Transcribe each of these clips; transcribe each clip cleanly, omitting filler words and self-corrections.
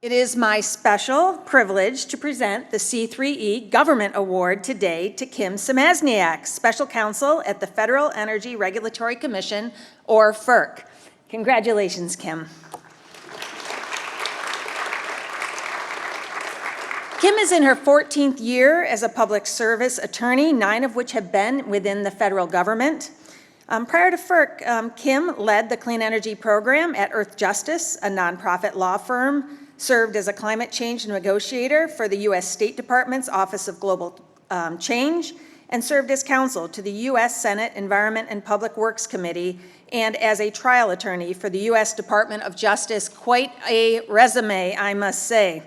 It is my special privilege to present the C3E Government Award today to Kim Smaczniak, Special Counsel at the Federal Energy Regulatory Commission, or FERC. Congratulations, Kim. Kim is in her 14th year as a public service attorney, 9 of which have been within the federal government. Prior to FERC, Kim led the Clean Energy Program at Earth Justice, a nonprofit law firm, served as a climate change negotiator for the U.S. State Department's Office of Global Change, and served as counsel to the U.S. Senate Environment and Public Works Committee, and as a trial attorney for the U.S. Department of Justice. Quite a resume, I must say.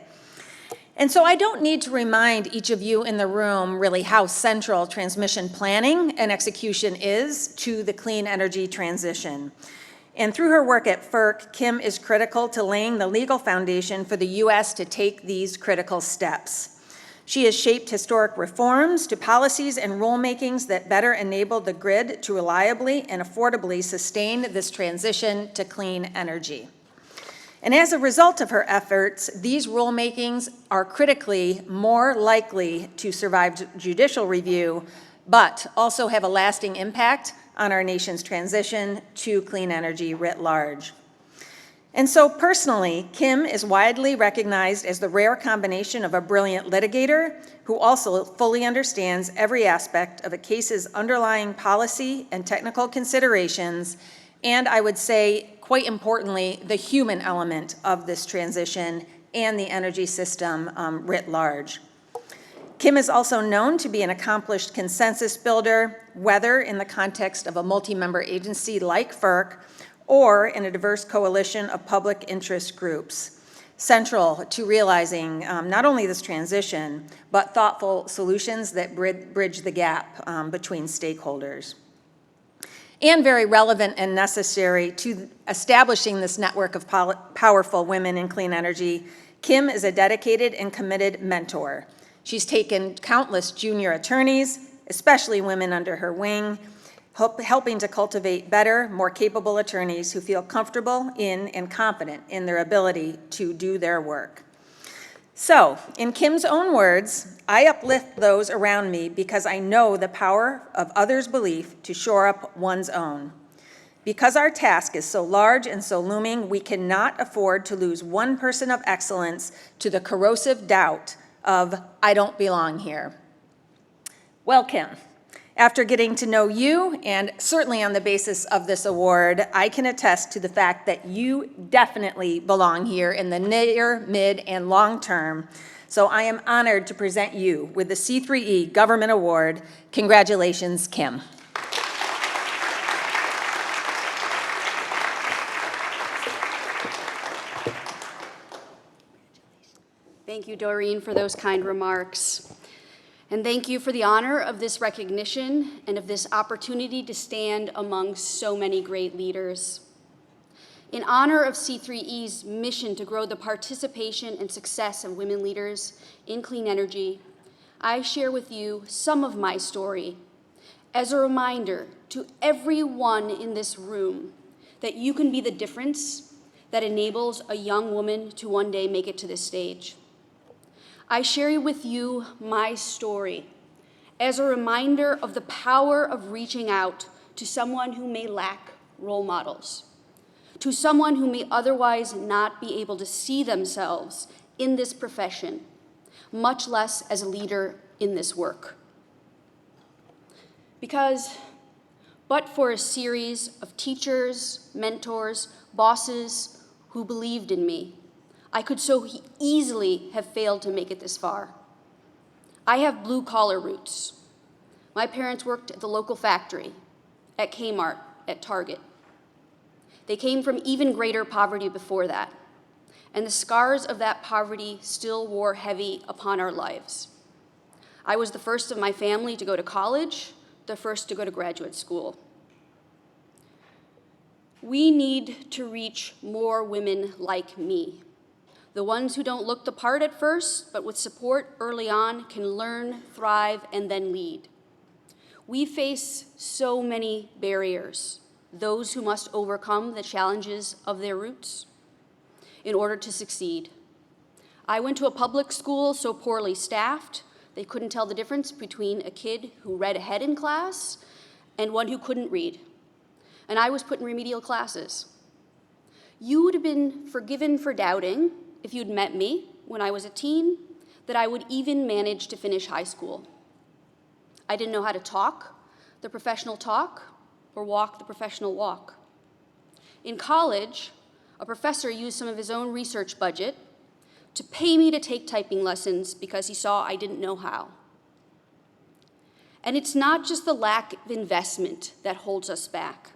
And so I don't need to remind each of you in the room really how central transmission planning and execution is to the clean energy transition. And through her work at FERC, Kim is critical to laying the legal foundation for the U.S. to take these critical steps. She has shaped historic reforms to policies and rulemakings that better enable the grid to reliably and affordably sustain this transition to clean energy. And as a result of her efforts, these rulemakings are critically more likely to survive judicial review, but also have a lasting impact on our nation's transition to clean energy writ large. And so personally, Kim is widely recognized as the rare combination of a brilliant litigator who also fully understands every aspect of a case's underlying policy and technical considerations, and I would say, quite importantly, the human element of this transition and the energy system writ large. Kim is also known to be an accomplished consensus builder, whether in the context of a multi-member agency like FERC or in a diverse coalition of public interest groups, central to realizing not only this transition, but thoughtful solutions that bridge the gap between stakeholders. And very relevant and necessary to establishing this network of powerful women in clean energy, Kim is a dedicated and committed mentor. She's taken countless junior attorneys, especially women under her wing, helping to cultivate better, more capable attorneys who feel comfortable in and confident in their ability to do their work. So, in Kim's own words, I uplift those around me because I know the power of others' belief to shore up one's own. Because our task is so large and so looming, we cannot afford to lose one person of excellence to the corrosive doubt of, I don't belong here. Well, Kim, after getting to know you, and certainly on the basis of this award, I can attest to the fact that you definitely belong here in the near, mid, and long term. So I am honored to present you with the C3E Government Award. Congratulations, Kim. Thank you, Doreen, for those kind remarks. And thank you for the honor of this recognition and of this opportunity to stand among so many great leaders. In honor of C3E's mission to grow the participation and success of women leaders in clean energy, I share with you some of my story as a reminder to everyone in this room that you can be the difference that enables a young woman to one day make it to this stage. I share with you my story as a reminder of the power of reaching out to someone who may lack role models, to someone who may otherwise not be able to see themselves in this profession, much less as a leader in this work. Because, but for a series of teachers, mentors, bosses who believed in me, I could so easily have failed to make it this far. I have blue-collar roots. My parents worked at the local factory, at Kmart, at Target. They came from even greater poverty before that, and the scars of that poverty still wore heavy upon our lives. I was the first of my family to go to college, the first to go to graduate school. We need to reach more women like me. The ones who don't look the part at first, but with support early on can learn, thrive, and then lead. We face so many barriers, those who must overcome the challenges of their roots in order to succeed. I went to a public school so poorly staffed, they couldn't tell the difference between a kid who read ahead in class and one who couldn't read. And I was put in remedial classes. You would have been forgiven for doubting, if you'd met me when I was a teen, that I would even manage to finish high school. I didn't know how to talk the professional talk or walk the professional walk. In college, a professor used some of his own research budget to pay me to take typing lessons because he saw I didn't know how. And it's not just the lack of investment that holds us back.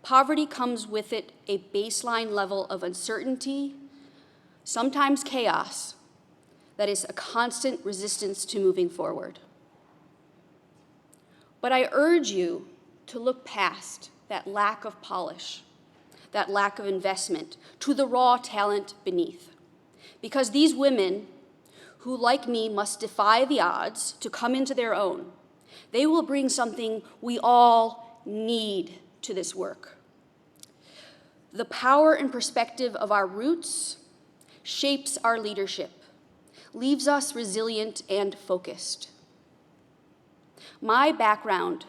Poverty comes with it a baseline level of uncertainty, sometimes chaos, that is a constant resistance to moving forward. But I urge you to look past that lack of polish, that lack of investment, to the raw talent beneath. Because these women, who like me must defy the odds to come into their own, they will bring something we all need to this work. The power and perspective of our roots shapes our leadership, leaves us resilient and focused. My background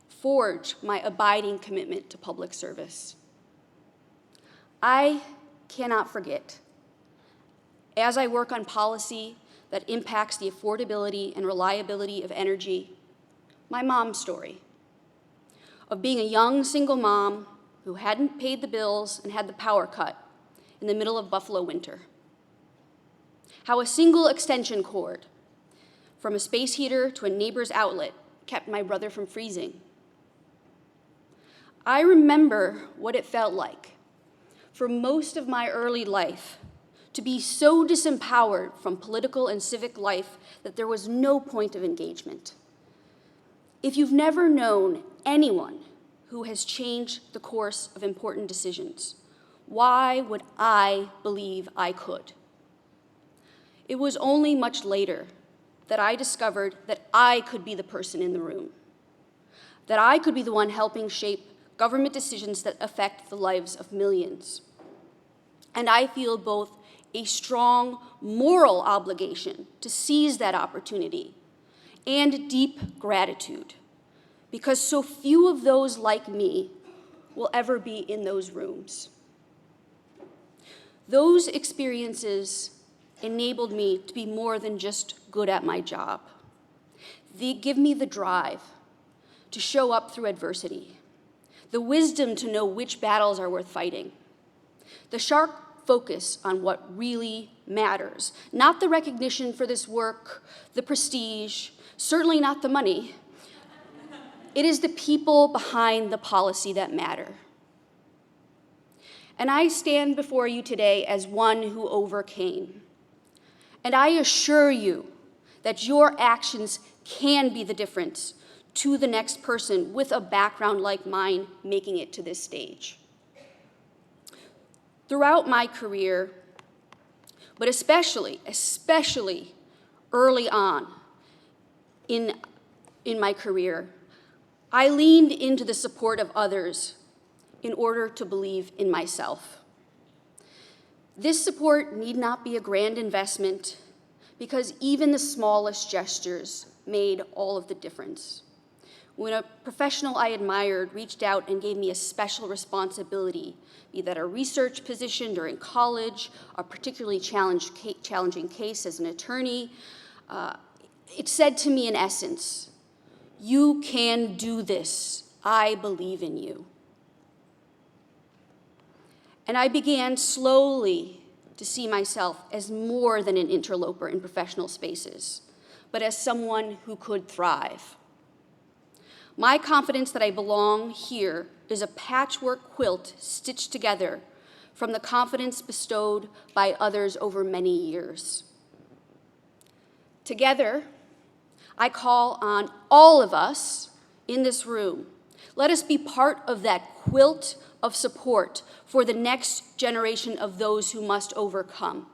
forged my abiding commitment to public service. I cannot forget, as I work on policy that impacts the affordability and reliability of energy, my mom's story of being a young single mom who hadn't paid the bills and had the power cut in the middle of Buffalo winter. How a single extension cord from a space heater to a neighbor's outlet kept my brother from freezing. I remember what it felt like for most of my early life to be so disempowered from political and civic life that there was no point of engagement. If you've never known anyone who has changed the course of important decisions, why would I believe I could? It was only much later that I discovered that I could be the person in the room, that I could be the one helping shape government decisions that affect the lives of millions. And I feel both a strong moral obligation to seize that opportunity and deep gratitude, because so few of those like me will ever be in those rooms. Those experiences enabled me to be more than just good at my job. They give me the drive to show up through adversity, the wisdom to know which battles are worth fighting, the sharp focus on what really matters, not the recognition for this work, the prestige, certainly not the money. It is the people behind the policy that matter. And I stand before you today as one who overcame. And I assure you that your actions can be the difference to the next person with a background like mine making it to this stage. Throughout my career, but especially early on in my career, I leaned into the support of others in order to believe in myself. This support need not be a grand investment, because even the smallest gestures made all of the difference. When a professional I admired reached out and gave me a special responsibility, be that a research position during college, a particularly challenging case as an attorney, it said to me in essence, "You can do this. I believe in you." And I began slowly to see myself as more than an interloper in professional spaces, but as someone who could thrive. My confidence that I belong here is a patchwork quilt stitched together from the confidence bestowed by others over many years. Together, I call on all of us in this room. Let us be part of that quilt of support for the next generation of those who must overcome.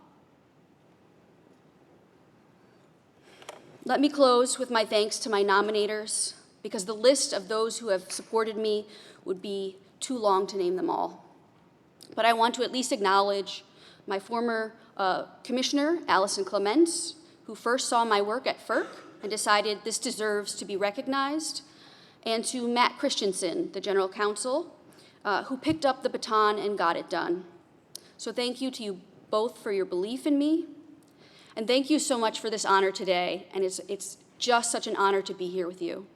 Let me close with my thanks to my nominators, because the list of those who have supported me would be too long to name them all. But I want to at least acknowledge my former Commissioner Allison Clements, who first saw my work at FERC and decided this deserves to be recognized, and to Matt Christensen, the General Counsel, who picked up the baton and got it done. So thank you to you both for your belief in me, and thank you so much for this honor today, and it's just such an honor to be here with you.